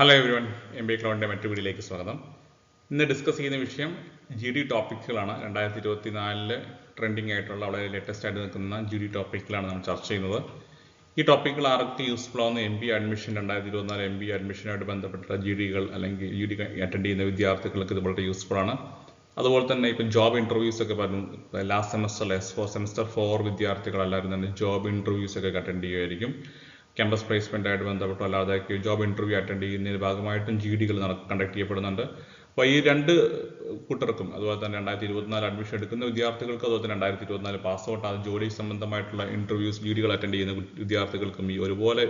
Hello every one, MBA ക്ലൗഡിൻ്റെ മറ്റു വീഡിയോയിലേക്ക് സ്വാഗതം. ഇന്ന് ഡിസ്കസ് ചെയ്യുന്ന വിഷയം GD ടോപ്പിക്കുകളാണ്. 2024 ട്രെൻഡിങ് ആയിട്ടുള്ള വളരെ ലേറ്റസ്റ്റ് ആയിട്ട് നിൽക്കുന്ന GD ടോപ്പിക്കുകളാണ് നമ്മൾ ചർച്ച ചെയ്യുന്നത്. ഈ ടോപ്പിക്കുകൾ ആർക്ക് യൂസ്ഫുൾ ആവുന്ന MBA അഡ്മിഷൻ 2024 MBA അഡ്മിഷനുമായിട്ട് ബന്ധപ്പെട്ട GDകൾ അല്ലെങ്കിൽ GD അറ്റൻഡ് ചെയ്യുന്ന വിദ്യാർത്ഥികൾക്ക് ഇത് വളരെ യൂസ്ഫുൾ ആണ്. അതുപോലെ തന്നെ ഇപ്പം ജോബ് ഇൻ്റർവ്യൂസ് ഒക്കെ പറഞ്ഞു, ലാസ്റ്റ് സെമസ്റ്ററിൽ സെമസ്റ്റർ 4 വിദ്യാർത്ഥികളെല്ലാവരും തന്നെ ജോബ് ഇൻ്റർവ്യൂസ് ഒക്കെ അറ്റൻഡ് ചെയ്യുമായിരിക്കും. ക്യാമ്പസ് പ്ലേസ്മെൻ്റ് ആയിട്ട് ബന്ധപ്പെട്ടോ അല്ലാതെ ജോബ് ഇൻ്റർവ്യൂ അറ്റൻഡ് ചെയ്യുന്നതിന് ഭാഗമായിട്ടും GDകൾ കണ്ടക്ട് ചെയ്യപ്പെടുന്നുണ്ട്. അപ്പോൾ ഈ രണ്ട് കൂട്ടർക്കും അതുപോലെ തന്നെ 2024 അഡ്മിഷൻ എടുക്കുന്ന വിദ്യാർത്ഥികൾക്കും അതുപോലെ തന്നെ 2024 പാസ് ഔട്ട് ആ ജോലി സംബന്ധമായിട്ടുള്ള ഇൻ്റർവ്യൂസ് GDകൾ അറ്റൻഡ് ചെയ്യുന്ന വിദ്യാർത്ഥികൾക്കും ഈ ഒരുപോലെ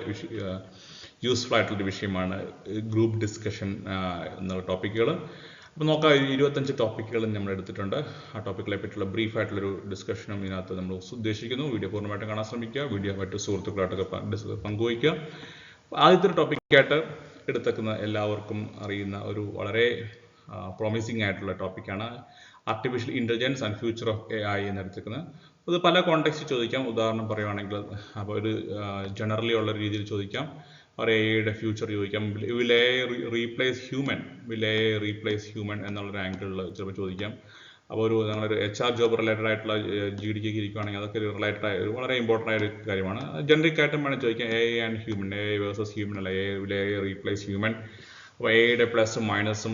യൂസ്ഫുൾ ആയിട്ടുള്ളൊരു വിഷയമാണ് ഗ്രൂപ്പ് ഡിസ്കഷൻ എന്നുള്ള ടോപ്പിക്കുകൾ. അപ്പോൾ നോക്കാം, 25 ടോപ്പിക്കുകൾ നമ്മൾ എടുത്തിട്ടുണ്ട്. ആ ടോപ്പിക്കുകളെ പറ്റിയുള്ള ബ്രീഫായിട്ടുള്ളൊരു ഡിസ്കഷനും ഇതിനകത്ത് നമ്മൾ ഉദ്ദേശിക്കുന്നു. വീഡിയോ പൂർണ്ണമായിട്ടും കാണാൻ ശ്രമിക്കുക, വീഡിയോ മറ്റു സുഹൃത്തുക്കളായിട്ടൊക്കെ പങ്കുവയ്ക്കുക. ആദ്യത്തെ ടോപ്പിക്കായിട്ട് എടുത്തേക്കുന്ന എല്ലാവർക്കും അറിയുന്ന ഒരു വളരെ പ്രോമിസിങ് ആയിട്ടുള്ള ടോപ്പിക്കാണ് artificial intelligence and future of AI എന്നെടുത്തേക്കുന്നത്. അത് പല കോണ്ടെക്സ്റ്റ് ചോദിക്കാം. ഉദാഹരണം പറയുവാണെങ്കിൽ അപ്പോൾ ഒരു ജനറലി ഉള്ള രീതിയിൽ ചോദിക്കാം. ഒരു AIയുടെ ഫ്യൂച്ചർ ചോദിക്കാം. വിൽ AI റീപ്ലേസ് ഹ്യൂമൻ എന്നുള്ളൊരു ആംഗിളിൽ ചിലപ്പോൾ ചോദിക്കാം. അപ്പോൾ ഒരു ഞങ്ങളൊരു HR ജോബ് റിലേറ്റഡ് ആയിട്ടുള്ള GDക്ക് ഇരിക്കുകയാണെങ്കിൽ അതൊക്കെ ഒരു റിലേറ്റഡ് ആയ ഒരു വളരെ ഇമ്പോർട്ടൻ്റ് ആയ ഒരു കാര്യമാണ്. ജനറിക് ആയിട്ടും വേണം ചോദിക്കാം. AI and human, AI versus human അല്ല, വിൽ AI റീപ്ലേസ് ഹ്യൂമൻ. അപ്പോൾ AIയുടെ പ്ലസും മൈനസും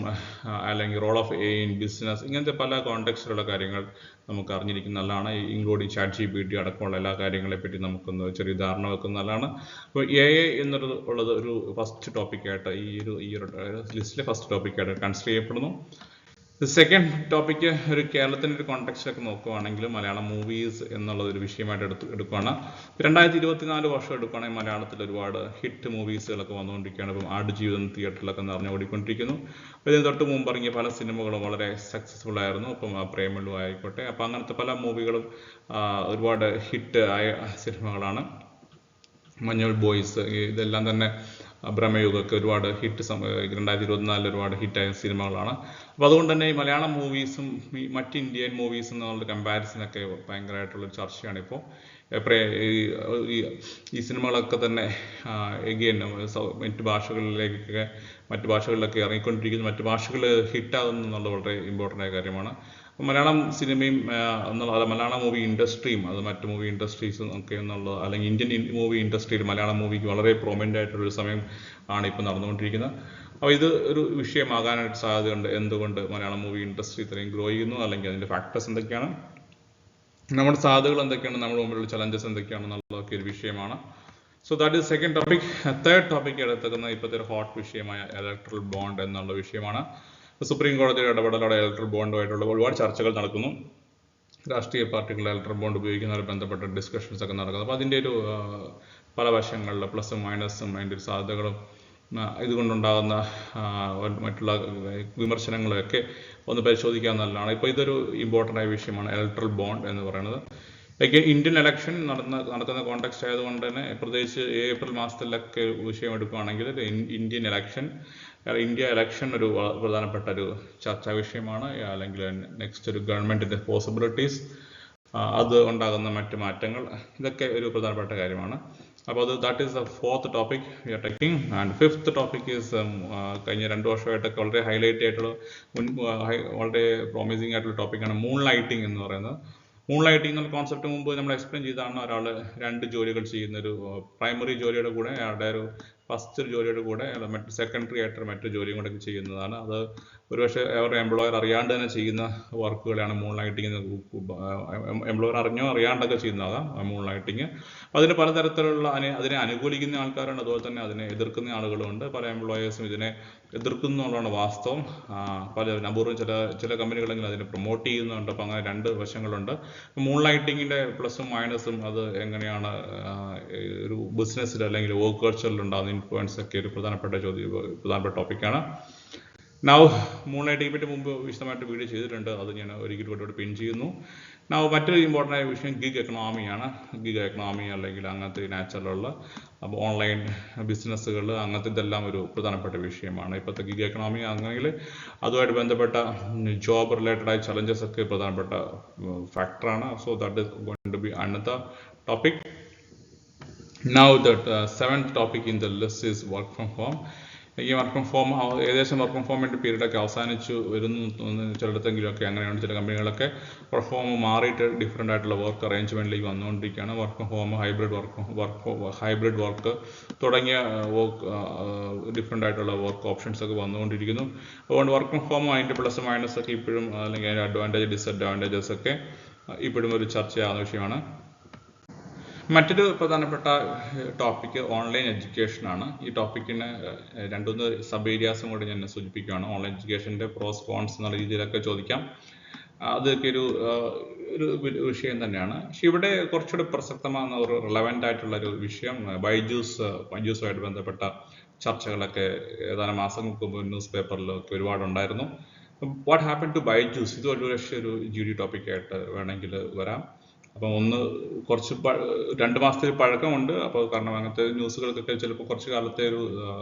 അല്ലെങ്കിൽ role of AI in business, ഇങ്ങനത്തെ പല കോണ്ടെക്സ്റ്റിലുള്ള കാര്യങ്ങൾ നമുക്ക് അറിഞ്ഞിരിക്കുന്ന നല്ലതാണ്. ഇൻക്ലൂഡിങ് ChatGPT അടക്കമുള്ള എല്ലാ കാര്യങ്ങളെപ്പറ്റി നമുക്കൊന്ന് ചെറിയ ധാരണ വെക്കുന്ന നല്ലതാണ്. അപ്പോൾ AI എന്നുള്ളത് ഒരു ഫസ്റ്റ് ടോപ്പിക്കായിട്ട് ഈ ഒരു ലിസ്റ്റിലെ ഫസ്റ്റ് ടോപ്പിക്കായിട്ട് കൺസിഡർ ചെയ്യപ്പെടുന്നു. സെക്കൻഡ് ടോപ്പിക്ക് ഒരു കേരളത്തിൻ്റെ ഒരു കോണ്ടെക്സ്റ്റൊക്കെ നോക്കുകയാണെങ്കിൽ മലയാളം മൂവീസ് എന്നുള്ളതൊരു വിഷയമായിട്ട് എടുക്കുകയാണ്. 2024 വർഷം എടുക്കുകയാണെങ്കിൽ മലയാളത്തിൽ ഒരുപാട് ഹിറ്റ് മൂവീസുകളൊക്കെ വന്നുകൊണ്ടിരിക്കുകയാണ്. ഇപ്പം ആടുജീവിതം തിയേറ്ററിലൊക്കെ നിറഞ്ഞു ഓടിക്കൊണ്ടിരിക്കുന്നു. ഇതിന് തൊട്ട് മുമ്പ് ഇറങ്ങിയ പല സിനിമകളും വളരെ സക്സസ്ഫുൾ ആയിരുന്നു. ഇപ്പം പ്രേമലു ആയിക്കോട്ടെ, അപ്പം അങ്ങനത്തെ പല മൂവികളും ഒരുപാട് ഹിറ്റ് ആയ സിനിമകളാണ്. മഞ്ഞൾ ബോയ്സ്, ഇതെല്ലാം തന്നെ ഭ്രമയുഗമൊക്കെ ഒരുപാട് ഹിറ്റ് 2024 ഒരുപാട് ഹിറ്റായ സിനിമകളാണ്. അപ്പോൾ അതുകൊണ്ട് തന്നെ ഈ മലയാളം മൂവീസും ഈ മറ്റ് ഇന്ത്യൻ മൂവീസും എന്നുള്ള കമ്പാരിസനൊക്കെ ഭയങ്കരമായിട്ടുള്ളൊരു ചർച്ചയാണ് ഇപ്പോൾ. ഈ സിനിമകളൊക്കെ തന്നെ എഗെയിൻ മറ്റ് ഭാഷകളിലൊക്കെ ഇറങ്ങിക്കൊണ്ടിരിക്കുന്നു. മറ്റ് ഭാഷകൾ ഹിറ്റാകുന്നു എന്നുള്ളത് വളരെ ഇമ്പോർട്ടൻ്റ് ആയ കാര്യമാണ്. മലയാളം സിനിമയും മലയാളം മൂവി ഇൻഡസ്ട്രിയും അത് മറ്റ് മൂവി ഇൻഡസ്ട്രീസും ഒക്കെ എന്നുള്ളത്, അല്ലെങ്കിൽ ഇന്ത്യൻ മൂവി ഇൻഡസ്ട്രിയിൽ മലയാളം മൂവിക്ക് വളരെ പ്രൊമനൻ്റ് ആയിട്ടുള്ളൊരു സമയം ആണ് ഇപ്പോൾ നടന്നുകൊണ്ടിരിക്കുന്നത്. അപ്പോൾ ഇത് ഒരു വിഷയമാകാനായിട്ട് സാധ്യതയുണ്ട്. എന്തുകൊണ്ട് മലയാളം മൂവി ഇൻഡസ്ട്രി ഇത്രയും ഗ്രോ ചെയ്യുന്നു, അല്ലെങ്കിൽ അതിൻ്റെ ഫാക്ടേഴ്സ് എന്തൊക്കെയാണ്, നമ്മുടെ സാധ്യതകൾ എന്തൊക്കെയാണ്, നമ്മുടെ മുമ്പിലുള്ള ചലഞ്ചസ് എന്തൊക്കെയാണെന്നുള്ളതൊക്കെ ഒരു വിഷയമാണ്. So that is second topic. Third topic എടുത്തേക്കുന്ന ഇപ്പോഴത്തെ ഒരു ഹോട്ട് വിഷയമായ ഇലക്ട്രൽ ബോണ്ട് എന്നുള്ള വിഷയമാണ്. സുപ്രീം കോടതിയുടെ ഇടപെടലോടെ ഇലക്ട്രൽ ബോണ്ടുമായിട്ടുള്ള ഒരുപാട് ചർച്ചകൾ നടക്കുന്നു. രാഷ്ട്രീയ പാർട്ടികൾ ഇലക്ട്രൽ ബോണ്ട് ഉപയോഗിക്കുന്നതുമായി ബന്ധപ്പെട്ട ഡിസ്കഷൻസ് ഒക്കെ നടക്കുന്നു. അപ്പോൾ അതിൻ്റെ ഒരു പല വശങ്ങളിൽ പ്ലസും മൈനസും അതിൻ്റെ ഒരു സാധ്യതകളും ഇതുകൊണ്ടുണ്ടാകുന്ന മറ്റുള്ള വിമർശനങ്ങളൊക്കെ ഒന്ന് പരിശോധിക്കാൻ നല്ലതാണ്. ഇപ്പോൾ ഇതൊരു ഇമ്പോർട്ടൻ്റ് ആയ വിഷയമാണ് ഇലക്ട്രൽ ബോണ്ട് എന്ന് പറയുന്നത്. ഇന്ത്യൻ ഇലക്ഷൻ നടക്കുന്ന കോണ്ടെക്സ്റ്റ് ആയതുകൊണ്ട് തന്നെ പ്രത്യേകിച്ച് ഏപ്രിൽ മാസത്തിലൊക്കെ വിഷയം എടുക്കുകയാണെങ്കിൽ ഇന്ത്യ ഇലക്ഷൻ ഒരു പ്രധാനപ്പെട്ട ഒരു ചർച്ചാ വിഷയമാണ്. അല്ലെങ്കിൽ നെക്സ്റ്റ് ഒരു ഗവൺമെൻറ്റിൻ്റെ പോസിബിലിറ്റീസ്, അത് ഉണ്ടാകുന്ന മറ്റ് മാറ്റങ്ങൾ, ഇതൊക്കെ ഒരു പ്രധാനപ്പെട്ട കാര്യമാണ്. അപ്പോൾ that is the fourth topic we are taking. And fifth topic is കഴിഞ്ഞ 2 വർഷമായിട്ടൊക്കെ വളരെ ഹൈലൈറ്റ് ആയിട്ടുള്ള വളരെ പ്രോമിസിങ് ആയിട്ടുള്ള ടോപ്പിക്കാണ് മൂൺ ലൈറ്റിംഗ് എന്ന് പറയുന്നത്. മൂൺ ലൈറ്റിംഗ് എന്നുള്ള കോൺസെപ്റ്റ് മുമ്പ് നമ്മൾ എക്സ്പ്ലെയിൻ ചെയ്താണ്. ഒരാൾ 2 ജോലികൾ ചെയ്യുന്നൊരു പ്രൈമറി ജോലിയുടെ കൂടെ അയാളുടെ ഒരു ഫസ്റ്റ് ജോലിയുടെ കൂടെ മറ്റ് സെക്കൻഡറി ആയിട്ട് മറ്റു ജോലിയും കൂടെ ചെയ്യുന്നതാണ്. അത് ഒരുപക്ഷെ അവരുടെ എംപ്ലോയർ അറിയാണ്ട് തന്നെ ചെയ്യുന്ന വർക്കുകളാണ് മൂൺ ലൈറ്റിംഗ്. എംപ്ലോയർ അറിഞ്ഞോ അറിയാണ്ടൊക്കെ ചെയ്യുന്നതാണ് മൂൺ ലൈറ്റിംഗ്. അതിന് പലതരത്തിലുള്ള അതിനെ അനുകൂലിക്കുന്ന ആൾക്കാരുണ്ട്, അതുപോലെ തന്നെ അതിനെ എതിർക്കുന്ന ആളുകളുണ്ട്. പല എംപ്ലോയേഴ്സും ഇതിനെ എതിർക്കുന്നു എന്നുള്ളതാണ് വാസ്തവം. അപൂർവം ചില കമ്പനികളെങ്കിലും അതിനെ പ്രൊമോട്ട് ചെയ്യുന്നുണ്ട്. അപ്പോൾ അങ്ങനെ 2 വശങ്ങളുണ്ട്. മൂൺ ലൈറ്റിങ്ങിൻ്റെ പ്ലസും മൈനസും അത് എങ്ങനെയാണ് ഒരു ബിസിനസ്സിൽ അല്ലെങ്കിൽ വർക്ക് കൾച്ചറിൽ ഉണ്ടാകുന്ന ഇൻഫ്ലുവൻസ് ഒക്കെ ഒരു പ്രധാനപ്പെട്ട ടോപ്പിക്കാണ്. മൂൺ ലൈറ്റിംഗ് പറ്റി മുമ്പ് വിശദമായിട്ട് വീഡിയോ ചെയ്തിട്ടുണ്ട്, അത് ഞാൻ ഒരിക്കലും പിൻ ചെയ്യുന്നു. മറ്റൊരു ഇമ്പോർട്ടൻ്റ് ആയ വിഷയം ഗിഗ് എക്കണോമിയാണ്. ഗിഗ് എക്കണോമി അല്ലെങ്കിൽ അങ്ങനത്തെ നാച്ചുറലുള്ള ഓൺലൈൻ ബിസിനസ്സുകൾ, അങ്ങനത്തെ ഇതെല്ലാം ഒരു പ്രധാനപ്പെട്ട വിഷയമാണ് ഇപ്പോഴത്തെ ഗിഗ് എക്കണോമി. അങ്ങനെയെങ്കിൽ അതുമായിട്ട് ബന്ധപ്പെട്ട ജോബ് റിലേറ്റഡ് ആയ ചലഞ്ചസ് ഒക്കെ പ്രധാനപ്പെട്ട ഫാക്ടറാണ്. So that is going to be another topic. Now the 7th topic in the list is work from home. ഈ വർക്ക് ഫ്രം ഹോം ഏകദേശം വർക്ക് ഫ്രം ഹോമിൻ്റെ പീരീഡൊക്കെ അവസാനിച്ചു വരുന്നു ചിലയിടത്തെങ്കിലുമൊക്കെ അങ്ങനെയാണ്. ചില കമ്പനികളൊക്കെ വർക്ക് ഹോം മാറിയിട്ട് ഡിഫറെൻ്റ് ആയിട്ടുള്ള വർക്ക് അറേഞ്ച്മെൻറ്റിലേക്ക് വന്നുകൊണ്ടിരിക്കുകയാണ്. Work from home, hybrid work തുടങ്ങിയ ഡിഫറെൻ്റ് ആയിട്ടുള്ള വർക്ക് ഓപ്ഷൻസ് ഒക്കെ വന്നുകൊണ്ടിരിക്കുന്നു. അതുകൊണ്ട് വർക്ക് ഫ്രം ഹോം അതിൻ്റെ പ്ലസ് മൈനസ് ഒക്കെ ഇപ്പോഴും, അല്ലെങ്കിൽ അതിൻ്റെ അഡ്വാൻറ്റേജ് ഡിസഡ്വാൻറ്റേജസ് ഒക്കെ ഇപ്പോഴും ഒരു ചർച്ചയാകുന്ന വിഷയമാണ്. മറ്റൊരു പ്രധാനപ്പെട്ട ടോപ്പിക്ക് ഓൺലൈൻ എഡ്യൂക്കേഷനാണ്. ഈ ടോപ്പിക്കിന് 2-3 സബ് ഏരിയാസും കൂടി ഞാൻ സൂചിപ്പിക്കുകയാണ്. ഓൺലൈൻ എഡ്യൂക്കേഷൻ്റെ പ്രോസ് കോൺസ് എന്നുള്ള രീതിയിലൊക്കെ ചോദിക്കാം. അതൊക്കെ ഒരു വിഷയം തന്നെയാണ്. പക്ഷെ ഇവിടെ കുറച്ചുകൂടി പ്രസക്തമാകുന്ന ഒരു റിലവൻ്റ് ആയിട്ടുള്ള ഒരു വിഷയം ബൈജൂസുമായിട്ട് ബന്ധപ്പെട്ട ചർച്ചകളൊക്കെ ഏതാനും മാസങ്ങൾക്ക് മുമ്പ് ന്യൂസ് പേപ്പറിലൊക്കെ ഒരുപാടുണ്ടായിരുന്നു. വാട്ട് ഹാപ്പൻ ടു ബൈജൂസ്, ഇത് ഒരു പക്ഷേ ഒരു GD ടോപ്പിക്കായിട്ട് വേണമെങ്കിൽ വരാം. അപ്പം കുറച്ച് 2 മാസത്തെ പഴക്കമുണ്ട്. അപ്പോൾ കാരണം അങ്ങനത്തെ ന്യൂസുകൾക്കൊക്കെ ചിലപ്പോൾ കുറച്ച് കാലത്തെ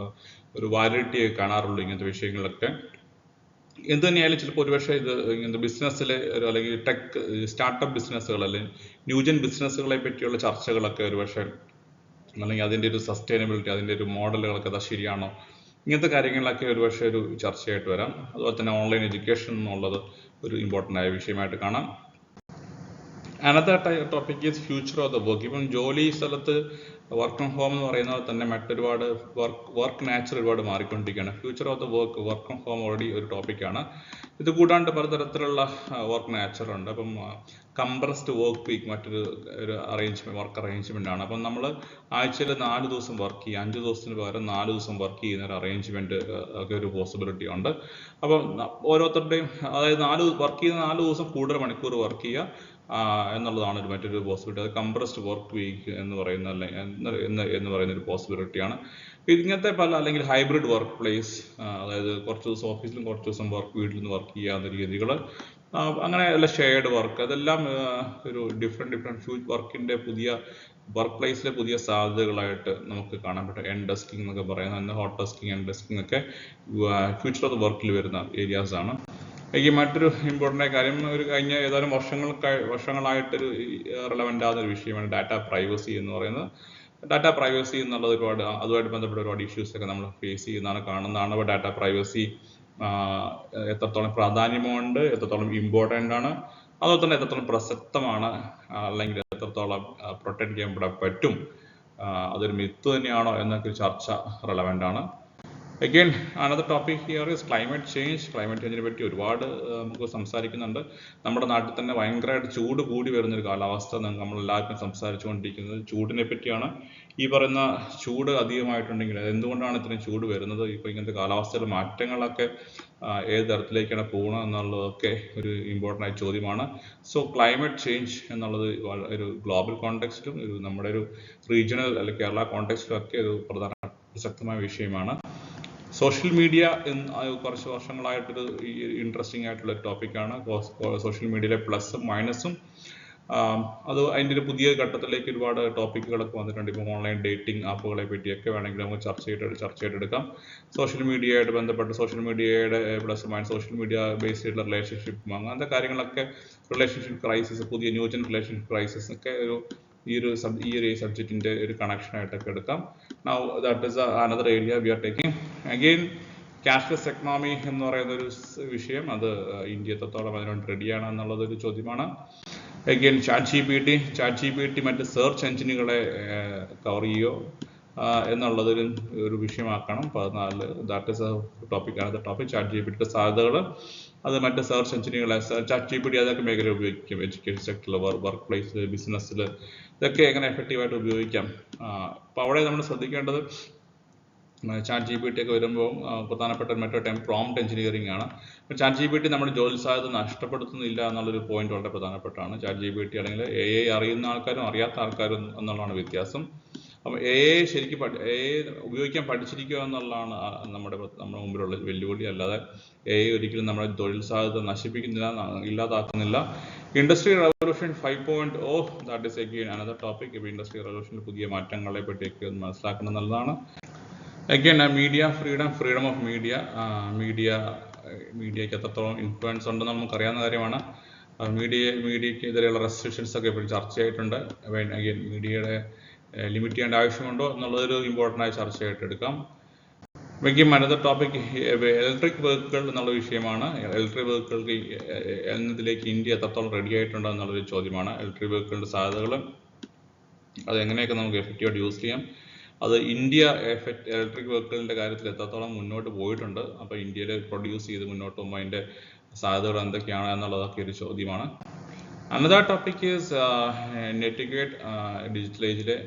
ഒരു വാലിഡിറ്റി കാണാറുള്ളൂ ഇങ്ങനത്തെ വിഷയങ്ങളൊക്കെ. എന്ത് തന്നെയായാലും ചിലപ്പോൾ ഒരുപക്ഷെ ഇത് ഇങ്ങനത്തെ ബിസിനസ്സിലെ അല്ലെങ്കിൽ ടെക് സ്റ്റാർട്ടപ്പ് ബിസിനസ്സുകൾ അല്ലെങ്കിൽ ന്യൂജൻ ബിസിനസ്സുകളെ പറ്റിയുള്ള ചർച്ചകളൊക്കെ ഒരുപക്ഷെ, അല്ലെങ്കിൽ അതിൻ്റെ ഒരു സസ്റ്റൈനബിലിറ്റി, അതിൻ്റെ ഒരു മോഡലുകളൊക്കെ അത് ശരിയാണോ, ഇങ്ങനത്തെ കാര്യങ്ങളിലൊക്കെ ഒരുപക്ഷെ ഒരു ചർച്ചയായിട്ട് വരാം. അതുപോലെ തന്നെ ഓൺലൈൻ എഡ്യൂക്കേഷൻ എന്നുള്ളത് ഒരു ഇമ്പോർട്ടൻ്റ് ആയ വിഷയമായിട്ട് കാണാം. Another topic is future of the work. ഇപ്പം ജോലി സ്ഥലത്ത് വർക്ക് ഫ്രം ഹോം എന്ന് പറയുന്നത് തന്നെ മറ്റൊരുപാട് വർക്ക് നാച്ചർ ഒരുപാട് മാറിക്കൊണ്ടിരിക്കുകയാണ്. Future of the work from home already ഒരു ടോപ്പിക്കാണ്. ഇത് കൂടാണ്ട് പലതരത്തിലുള്ള വർക്ക് നാച്ചർ ഉണ്ട്. അപ്പം കംപ്രസ്ഡ് വർക്ക് വീക്ക് മറ്റൊരു വർക്ക് അറേഞ്ച്മെൻ്റ് ആണ്. അപ്പം നമ്മൾ ആഴ്ചയിൽ 4 ദിവസം വർക്ക് ചെയ്യുക, 5 ദിവസത്തിന് പകരം 4 ദിവസം വർക്ക് ചെയ്യുന്ന ഒരു അറേഞ്ച്മെൻറ്റ് ഒക്കെ ഒരു പോസിബിലിറ്റി ഉണ്ട്. അപ്പം ഓരോരുത്തരുടെയും, അതായത് വർക്ക് ചെയ്യുന്ന 4 ദിവസം കൂടുതൽ മണിക്കൂർ വർക്ക് ചെയ്യുക എന്നുള്ളതാണ് മറ്റൊരു പോസിബിലിറ്റി. അത് കംപ്രസ്ഡ് വർക്ക് വീക്ക് എന്ന് പറയുന്ന ഒരു പോസിബിലിറ്റിയാണ്. ഇങ്ങനത്തെ അല്ലെങ്കിൽ ഹൈബ്രിഡ് വർക്ക് പ്ലേസ്, അതായത് കുറച്ച് ദിവസം ഓഫീസിലും കുറച്ച് ദിവസം വീട്ടിൽ നിന്ന് വർക്ക് ചെയ്യാവുന്ന രീതികൾ, അങ്ങനെ അല്ല ഷെയർഡ് വർക്ക്, അതെല്ലാം ഒരു ഡിഫറെൻറ്റ് വർക്കിൻ്റെ വർക്ക് പ്ലേസിലെ പുതിയ സാധ്യതകളായിട്ട് നമുക്ക് കാണാൻ പറ്റും. എൻഡ് ഡെസ്കിംഗ് എന്നൊക്കെ പറയുന്ന ഹോട്ട് ഡെസ്കിംഗ്, എൻഡ് ഡെസ്കിംഗ് ഒക്കെ ഫ്യൂച്ചർ ഓഫ് ദ വർക്കിൽ വരുന്ന ഏരിയാസാണ്. എനിക്ക് മറ്റൊരു ഇമ്പോർട്ടൻ്റ് കാര്യം, കഴിഞ്ഞ ഏതാനും വർഷങ്ങളായിട്ടൊരു റിലവൻ്റ് ആകുന്ന ഒരു വിഷയമാണ് ഡാറ്റ പ്രൈവസി എന്ന് പറയുന്നത്. ഡാറ്റ പ്രൈവസി എന്നുള്ളത് അതുമായിട്ട് ബന്ധപ്പെട്ട ഒരുപാട് ഇഷ്യൂസൊക്കെ നമ്മൾ ഫേസ് കാണുന്നതാണ്. അപ്പോൾ ഡാറ്റ പ്രൈവസി എത്രത്തോളം പ്രാധാന്യമുണ്ട്, എത്രത്തോളം ഇമ്പോർട്ടൻ്റ് ആണ്, അതുപോലെ തന്നെ എത്രത്തോളം പ്രസക്തമാണ്, അല്ലെങ്കിൽ എത്രത്തോളം പ്രൊട്ടക്ട് ചെയ്യാൻ പറ്റും, അതൊരു മിത്ത് തന്നെയാണോ എന്നൊക്കെ ഒരു ചർച്ച റിലവൻ്റ് ആണ്. Again, another topic here is climate change. Climate change പറ്റി ഒരുപാട് നമുക്ക് സംസാരിക്കുന്നുണ്ട്. നമ്മുടെ നാട്ടിൽ തന്നെ ഭയങ്കരമായിട്ട് ചൂട് കൂടി വരുന്നൊരു കാലാവസ്ഥ നമ്മളെല്ലാവർക്കും സംസാരിച്ചുകൊണ്ടിരിക്കുന്നത് ചൂടിനെ പറ്റിയാണ്. ഈ പറയുന്ന ചൂട് അധികമായിട്ടുണ്ടെങ്കിൽ എന്തുകൊണ്ടാണ് ഇത്രയും ചൂട് വരുന്നത്, ഇപ്പോൾ ഇങ്ങനത്തെ കാലാവസ്ഥയിലെ മാറ്റങ്ങളൊക്കെ ഏത് തരത്തിലേക്കാണ് പോകുന്നത് എന്നുള്ളതൊക്കെ ഒരു ഇമ്പോർട്ടൻ്റ് ആയ ചോദ്യമാണ്. സോ ക്ലൈമറ്റ് ചേഞ്ച് എന്നുള്ളത് ഒരു ഗ്ലോബൽ കോണ്ടെക്സ്റ്റിലും നമ്മുടെ ഒരു റീജിയണൽ അല്ലെങ്കിൽ കേരള കോണ്ടെക്സ്റ്റിലും ഒക്കെ ഒരു പ്രസക്തമായ വിഷയമാണ്. സോഷ്യൽ മീഡിയ കുറച്ച് വർഷങ്ങളായിട്ടൊരു ഇൻട്രസ്റ്റിംഗ് ആയിട്ടുള്ള ഒരു ടോപ്പിക്കാണ്. സോഷ്യൽ മീഡിയയിലെ പ്ലസും മൈനസും, അത് അതിൻ്റെ ഒരു പുതിയ ഘട്ടത്തിലേക്ക് ഒരുപാട് ടോപ്പിക്കുകളൊക്കെ വന്നിട്ടുണ്ട്. ഇപ്പോൾ ഓൺലൈൻ ഡേറ്റിംഗ് ആപ്പുകളെ പറ്റിയൊക്കെ വേണമെങ്കിൽ നമുക്ക് ചർച്ചയായിട്ട് എടുക്കാം. സോഷ്യൽ മീഡിയയായിട്ട് ബന്ധപ്പെട്ട് സോഷ്യൽ മീഡിയയുടെ plus minus, social media base ചെയ്തിട്ടുള്ള റിലേഷൻഷിപ്പ്, അങ്ങനത്തെ കാര്യങ്ങളൊക്കെ, റിലേഷൻഷിപ്പ് ക്രൈസിസ്, പുതിയ ന്യൂജൻ റിലേഷൻഷിപ്പ് ക്രൈസിസ് ഒക്കെ ഈ ഒരു സബ്ജക്റ്റിൻ്റെ ഒരു കണക്ഷനായിട്ടൊക്കെ എടുക്കാം. Now that is another area we are taking. Again cashless economy എന്ന് പറയുന്ന ഒരു വിഷയം, അത് ഇന്ത്യ എത്രത്തോളം അതിനുവേണ്ടി റെഡിയാണ് എന്നുള്ളതൊരു ചോദ്യമാണ്. Again chat G P T മറ്റ് സെർച്ച് എഞ്ചിനുകളെ കവർ ചെയ്യുമോ എന്നുള്ളതൊരു വിഷയമാക്കണം. 14 ദാറ്റ് ഈസ് എ ടോപ്പിക്കാണ്. ടോപ്പിക് ചാറ്റ് ജി പി ടിയുടെ സാധ്യതകൾ, അത് മറ്റ് സെർച്ച് എഞ്ചിനുകളെ, ചാറ്റ് ജി പി ടി അതൊക്കെ മേഖല ഉപയോഗിക്കും. എഡ്യൂക്കേഷൻ സെക്ടറിൽ, വർക്ക് പ്ലേസിൽ, ബിസിനസ്സിൽ, ഇതൊക്കെ എങ്ങനെ എഫക്റ്റീവായിട്ട് ഉപയോഗിക്കാം. അപ്പോൾ അവിടെ നമ്മൾ ശ്രദ്ധിക്കേണ്ടത് ചാറ്റ് ജി പി ടി ഒക്കെ വരുമ്പോൾ പ്രധാനപ്പെട്ട മറ്റൊരു ടൈം പ്രോംപ്റ്റ് എഞ്ചിനീയറിംഗ് ആണ്. ചാറ്റ് ജി പി ടി നമ്മുടെ ജോലി സാധ്യത നഷ്ടപ്പെടുത്തുന്നില്ല എന്നുള്ളൊരു പോയിന്റ് വളരെ പ്രധാനപ്പെട്ടാണ്. ചാറ്റ് ജി പി ടി അല്ലെങ്കിൽ AI അറിയുന്ന ആൾക്കാരും അറിയാത്ത ആൾക്കാരും എന്നുള്ളതാണ് വ്യത്യാസം. അപ്പം AI ശരിക്കും ഉപയോഗിക്കാൻ പഠിച്ചിരിക്കുക എന്നുള്ളതാണ് നമ്മുടെ മുമ്പിലുള്ള വെല്ലുവിളി. അല്ലാതെ AI ഒരിക്കലും നമ്മുടെ തൊഴിൽ സാധ്യത നശിപ്പിക്കുന്നില്ല, ഇല്ലാതാക്കുന്നില്ല. Industry revolution 5.0 that is again another topic. ഇപ്പോൾ ഇൻഡസ്ട്രി റവല്യൂഷനിൽ പുതിയ മാറ്റങ്ങളെ പറ്റിയൊക്കെ ഒന്ന് മനസ്സിലാക്കണം എന്നുള്ളതാണ്. അഗെയിൻ മീഡിയ ഫ്രീഡം ഓഫ് മീഡിയയ്ക്ക് എത്രത്തോളം ഇൻഫ്ലുവൻസ് ഉണ്ടെന്ന് നമുക്കറിയാവുന്ന കാര്യമാണ്. മീഡിയയ്ക്കെതിരെയുള്ള റെസ്ട്രിക്ഷൻസ് ഒക്കെ ഇപ്പോൾ ചർച്ചയായിട്ടുണ്ട്. അഗെയിൻ മീഡിയയുടെ ലിമിറ്റ് ചെയ്യേണ്ട ആവശ്യമുണ്ടോ എന്നുള്ളതൊരു ഇമ്പോർട്ടൻ്റ് ആയ ചർച്ചയായിട്ട് എടുക്കാം. Making another topic, electric vehicle എന്നുള്ള വിഷയമാണ്. ഇലക്ട്രിക് വെഹിക്കിൾക്ക് എന്നതിലേക്ക് ഇന്ത്യ എത്രത്തോളം റെഡി ആയിട്ടുണ്ടോ എന്നുള്ളൊരു ചോദ്യമാണ്. ഇലക്ട്രിക് വെഹിക്കിളിൻ്റെ സാധ്യതകളും അതെങ്ങനെയൊക്കെ നമുക്ക് എഫക്റ്റീവായിട്ട് യൂസ് ചെയ്യാം, അത് ഇന്ത്യ ഇലക്ട്രിക് വെഹിക്കിളിൻ്റെ കാര്യത്തിൽ എത്രത്തോളം മുന്നോട്ട് പോയിട്ടുണ്ട്, അപ്പോൾ ഇന്ത്യയിൽ പ്രൊഡ്യൂസ് ചെയ്ത് മുന്നോട്ട് പോകുമ്പോൾ അതിൻ്റെ സാധ്യതകൾ എന്തൊക്കെയാണ് എന്നുള്ളതൊക്കെ ഒരു ചോദ്യമാണ്. അനദർ ടോപ്പിക് ഈസ് നെറ്റിക്വേറ്റ് ഡിജിറ്റൽ ഏജിലെ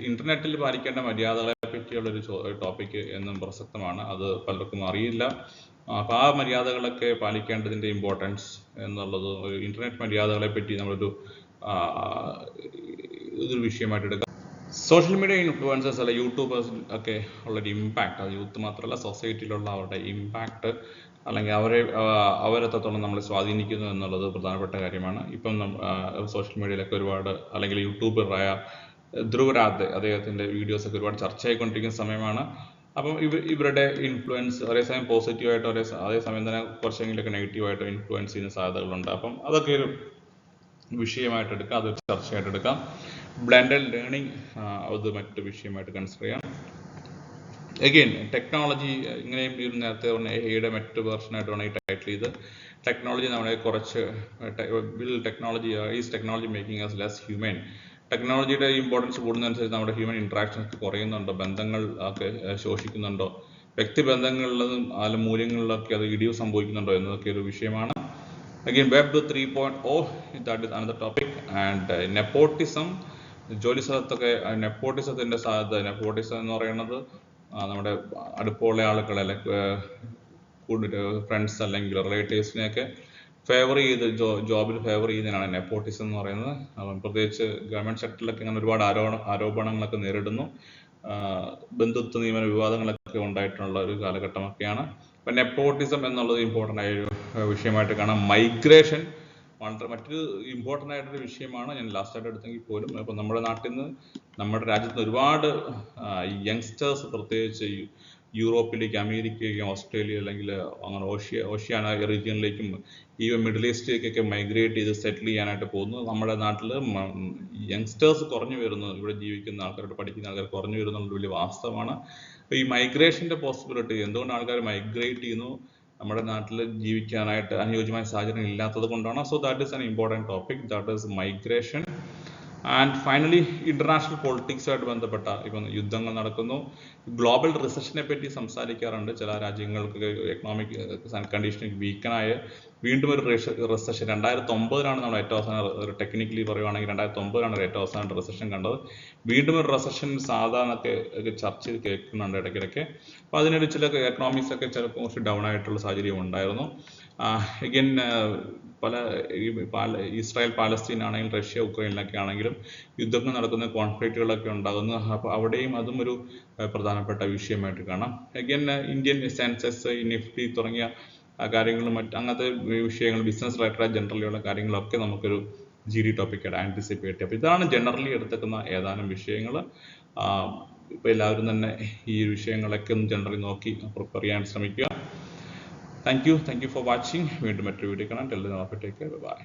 ഇന്റർനെറ്റിൽ പാലിക്കേണ്ട മര്യാദകളെ പറ്റിയുള്ളൊരു ടോപ്പിക്ക് എന്നും പ്രസക്തമാണ്. അത് പലർക്കും അറിയില്ല. അപ്പോൾ ആ മര്യാദകളൊക്കെ പാലിക്കേണ്ടതിൻ്റെ ഇമ്പോർട്ടൻസ് എന്നുള്ളത് ഒരു ഇന്റർനെറ്റ് മര്യാദകളെ പറ്റി നമ്മളൊരു ഇതൊരു വിഷയമായിട്ട് എടുക്കാം. സോഷ്യൽ മീഡിയ ഇൻഫ്ലുവൻസേഴ്സ് അല്ല യൂട്യൂബേഴ്സ് ഒക്കെ ഉള്ളൊരു ഇമ്പാക്റ്റ്, അത് യൂത്ത് മാത്രമല്ല സൊസൈറ്റിയിലുള്ള അവരുടെ ഇമ്പാക്റ്റ് അല്ലെങ്കിൽ അവരെത്രത്തോളം നമ്മളെ സ്വാധീനിക്കുന്നു എന്നുള്ളത് പ്രധാനപ്പെട്ട കാര്യമാണ്. ഇപ്പം സോഷ്യൽ മീഡിയയിലൊക്കെ ഒരുപാട് അല്ലെങ്കിൽ യൂട്യൂബറായ ധ്രുവരാജ് അദ്ദേഹത്തിൻ്റെ വീഡിയോസൊക്കെ ഒരുപാട് ചർച്ചയായിക്കൊണ്ടിരിക്കുന്ന സമയമാണ്. അപ്പം ഇവരുടെ ഇൻഫ്ലുവൻസ് ഒരേ സമയം പോസിറ്റീവായിട്ട് അതേ സമയം തന്നെ കുറച്ചെങ്കിലൊക്കെ നെഗറ്റീവായിട്ട് ഇൻഫ്ലുവൻസ് ചെയ്യുന്ന സാധ്യതകളുണ്ട്. അപ്പം അതൊക്കെ ഒരു വിഷയമായിട്ട് എടുക്കാം, അതൊരു ചർച്ചയായിട്ട് എടുക്കാം. ബ്ലെൻഡഡ് ലേണിംഗ് അത് മറ്റൊരു വിഷയമായിട്ട് കൺസിഡർ ചെയ്യാം. അഗെയിൻ ടെക്നോളജി ഇങ്ങനെയും നേരത്തെ പറഞ്ഞ എയുടെ മറ്റൊരു വെർഷനായിട്ടാണ് ഈ ടൈറ്റിൽ ചെയ്ത് ടെക്നോളജി നമ്മളെ കുറച്ച് technology making as less human. ടെക്നോളജിയുടെ ഇമ്പോർട്ടൻസ് കൂടുന്നതനുസരിച്ച് നമ്മുടെ ഹ്യൂമൻ ഇൻട്രാക്ഷൻസ് കുറയുന്നുണ്ടോ, ബന്ധങ്ങൾ ഒക്കെ ശോഷിക്കുന്നുണ്ടോ, വ്യക്തിബന്ധങ്ങളിലും അതിലെ മൂല്യങ്ങളിലൊക്കെ അത് ഇടിവ് സംഭവിക്കുന്നുണ്ടോ എന്നതൊക്കെ ഒരു വിഷയമാണ്. Again web 3.0 that is another topic. And nepotism, ജോലി സ്ഥലത്തൊക്കെ നെപ്പോട്ടിസത്തിൻ്റെ സാധ്യത. നെപ്പോട്ടിസം എന്ന് പറയുന്നത് നമ്മുടെ അടുപ്പമുള്ള ആളുകളെ അല്ലെങ്കിൽ ഫ്രണ്ട്സ് അല്ലെങ്കിൽ റിലേറ്റീവ്സിനെയൊക്കെ ഫേവർ ചെയ്ത് ജോബിൽ ഫേവർ ചെയ്യുന്നതിനാണ് നെപ്പോട്ടിസം എന്ന് പറയുന്നത്. പ്രത്യേകിച്ച് ഗവൺമെൻറ് സെക്ടറിലൊക്കെ ഇങ്ങനെ ഒരുപാട് ആരോപണങ്ങളൊക്കെ നേരിടുന്നു. ബന്ധുത്വ നിയമന വിവാദങ്ങളൊക്കെ ഉണ്ടായിട്ടുള്ള ഒരു കാലഘട്ടമൊക്കെയാണ്. അപ്പം നെപ്പോട്ടിസം എന്നുള്ളത് ഇമ്പോർട്ടൻ്റ് ആയൊരു വിഷയമായിട്ട് കാണാം. മൈഗ്രേഷൻ മറ്റൊരു ഇമ്പോർട്ടൻ്റ് ആയിട്ടൊരു വിഷയമാണ്, ഞാൻ ലാസ്റ്റായിട്ട് എടുത്തെങ്കിൽ പോലും. ഇപ്പം നമ്മുടെ നാട്ടിൽ നിന്ന് നമ്മുടെ രാജ്യത്ത് നിന്ന് ഒരുപാട് യങ്സ്റ്റേഴ്സ് പ്രത്യേകിച്ച് യൂറോപ്പിലേക്ക്, അമേരിക്കയിലേക്കും, ഓസ്ട്രേലിയ അല്ലെങ്കിൽ അങ്ങനെ ഓഷ്യാന റീജിയനിലേക്കും ഈവൻ മിഡിൽ ഈസ്റ്റിലേക്കൊക്കെ മൈഗ്രേറ്റ് ചെയ്ത് സെറ്റിൽ ചെയ്യാനായിട്ട് പോകുന്നു. നമ്മുടെ നാട്ടിൽ യങ്സ്റ്റേഴ്സ് കുറഞ്ഞു വരുന്നു, ഇവിടെ ജീവിക്കുന്ന ആൾക്കാരോട് പഠിക്കുന്ന ആൾക്കാർ കുറഞ്ഞു വരുന്നുള്ളത് വലിയ വാസ്തവമാണ്. അപ്പോൾ ഈ മൈഗ്രേഷൻ്റെ പോസിബിലിറ്റി, എന്തുകൊണ്ട് ആൾക്കാർ മൈഗ്രേറ്റ് ചെയ്യുന്നു, നമ്മുടെ നാട്ടിൽ ജീവിക്കാനായിട്ട് അനുയോജ്യമായ സാഹചര്യം ഇല്ലാത്തത് കൊണ്ടാണ്. So that is an important topic, that is migration. And finally international പൊളിറ്റിക്സുമായിട്ട് ബന്ധപ്പെട്ട ഇപ്പം യുദ്ധങ്ങൾ നടക്കുന്നു. ഗ്ലോബൽ റിസഷനെ പറ്റി സംസാരിക്കാറുണ്ട്. ചില രാജ്യങ്ങൾക്ക് എക്കണോമിക് കണ്ടീഷൻ വീക്കനായ വീണ്ടും ഒരു റിസഷൻ 2009 നമ്മൾ ഏറ്റവും അവസാനം ടെക്നിക്കലി പറയുവാണെങ്കിൽ 2009 ഏറ്റവും അവസാനം റിസഷൻ കണ്ടത്. വീണ്ടും ഒരു റിസഷൻ സാധാരണ ചർച്ച ചെയ്ത് കേൾക്കുന്നുണ്ട് ഇടയ്ക്കിടയ്ക്ക്. അപ്പോൾ അതിനൊരു ചില എക്കണോമിക്സൊക്കെ ചിലപ്പോൾ കുറച്ച് ഡൗൺ ആയിട്ടുള്ള സാഹചര്യം ഉണ്ടായിരുന്നു. അഗൈൻ ഇസ്രായേൽ പാലസ്തീൻ ആണെങ്കിലും റഷ്യ ഉക്രൈനിലൊക്കെ ആണെങ്കിലും യുദ്ധങ്ങൾ നടക്കുന്ന കോൺഫ്ലിക്റ്റുകളൊക്കെ ഉണ്ടാകുന്നു. അപ്പോൾ അവിടെയും അതും ഒരു പ്രധാനപ്പെട്ട വിഷയമായിട്ട് കാണാം. അഗൈൻ ഇന്ത്യൻ സെൻസസ്, നിഫ്റ്റി തുടങ്ങിയ കാര്യങ്ങളും അങ്ങനത്തെ വിഷയങ്ങൾ, ബിസിനസ് റിലേറ്റഡ് ജനറലിയുള്ള കാര്യങ്ങളൊക്കെ നമുക്കൊരു GD ടോപ്പിക്കായിട്ട് ആൻറ്റിസിപ്പേറ്റ് ചെയ്യാം. അപ്പോൾ ഇതാണ് ജനറലി എടുത്തേക്കുന്ന ഏതാനും വിഷയങ്ങൾ. ഇപ്പോൾ എല്ലാവരും തന്നെ ഈ വിഷയങ്ങളൊക്കെ ഒന്ന് ജനറലി നോക്കി പ്രിപ്പയർ ചെയ്യാൻ ശ്രമിക്കുക. Thank you for watching. വീണ്ടും മറ്റൊരു വീഡിയോ കാണാം. Till then of take care. By.